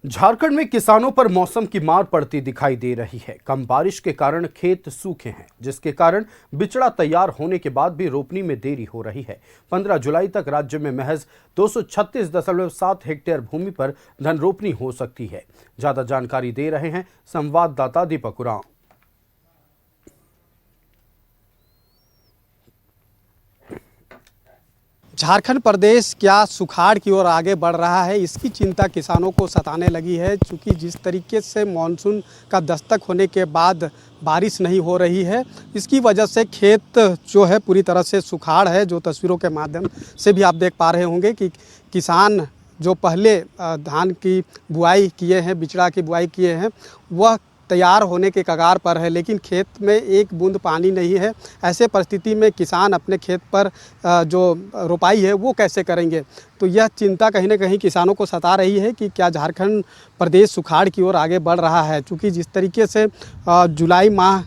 झारखंड में किसानों पर मौसम की मार पड़ती दिखाई दे रही है। कम बारिश के कारण खेत सूखे हैं, जिसके कारण बिचड़ा तैयार होने के बाद भी रोपनी में देरी हो रही है। 15 जुलाई तक राज्य में महज 236.7 हेक्टेयर भूमि पर धन रोपनी हो सकती है। ज्यादा जानकारी दे रहे हैं संवाददाता दीपक उरांव। झारखंड प्रदेश क्या सुखाड़ की ओर आगे बढ़ रहा है, इसकी चिंता किसानों को सताने लगी है। क्योंकि जिस तरीके से मानसून का दस्तक होने के बाद बारिश नहीं हो रही है, इसकी वजह से खेत जो है पूरी तरह से सुखाड़ है। जो तस्वीरों के माध्यम से भी आप देख पा रहे होंगे कि किसान जो पहले धान की बुआई किए हैं, बिचड़ा की बुआई किए हैं, वह तैयार होने के कगार पर है, लेकिन खेत में एक बूंद पानी नहीं है। ऐसे परिस्थिति में किसान अपने खेत पर जो रोपाई है वो कैसे करेंगे। तो यह चिंता कहीं ना कहीं किसानों को सता रही है कि क्या झारखंड प्रदेश सुखाड़ की ओर आगे बढ़ रहा है। क्योंकि जिस तरीके से जुलाई माह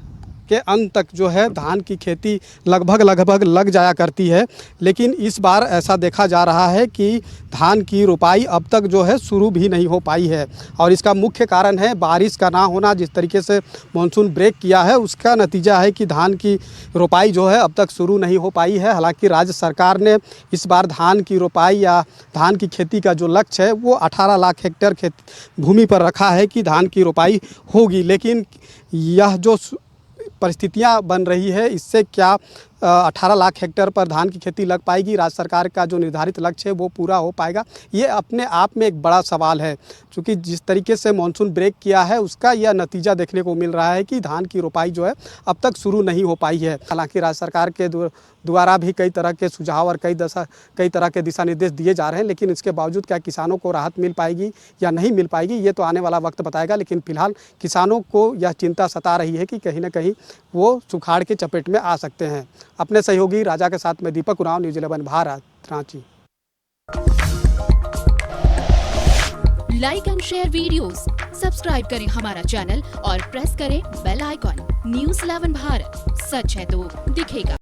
के अंत तक जो है धान की खेती लगभग लग जाया करती है, लेकिन इस बार ऐसा देखा जा रहा है कि धान की रोपाई अब तक जो है शुरू भी नहीं हो पाई है। और इसका मुख्य कारण है बारिश का ना होना। जिस तरीके से मानसून ब्रेक किया है, उसका नतीजा है कि धान की रोपाई जो है अब तक शुरू नहीं हो पाई है। हालांकि राज्य सरकार ने इस बार धान की रोपाई या धान की खेती का जो लक्ष्य है वो 18 लाख हेक्टेयर खेती भूमि पर रखा है कि धान की रोपाई होगी। लेकिन यह जो परिस्थितियां बन रही है, इससे क्या 18 लाख हेक्टेयर पर धान की खेती लग पाएगी, राज्य सरकार का जो निर्धारित लक्ष्य है वो पूरा हो पाएगा, ये अपने आप में एक बड़ा सवाल है। क्योंकि जिस तरीके से मानसून ब्रेक किया है उसका यह नतीजा देखने को मिल रहा है कि धान की रोपाई जो है अब तक शुरू नहीं हो पाई है। हालांकि राज्य सरकार के द्वारा भी कई तरह के सुझाव और कई तरह के दिशा निर्देश दिए जा रहे हैं, लेकिन इसके बावजूद क्या किसानों को राहत मिल पाएगी या नहीं मिल पाएगी, ये तो आने वाला वक्त बताएगा। लेकिन फिलहाल किसानों को यह चिंता सता रही है कि कहीं ना कहीं वो सुखाड़ के चपेट में आ सकते हैं। अपने सहयोगी राजा के साथ में Deepak Oraon, news 11 Bharat, Ranchi. Like and share videos, subscribe करें हमारा चैनल और प्रेस करें बेल आइकॉन। न्यूज़ 11 भारत, सच है तो दिखेगा।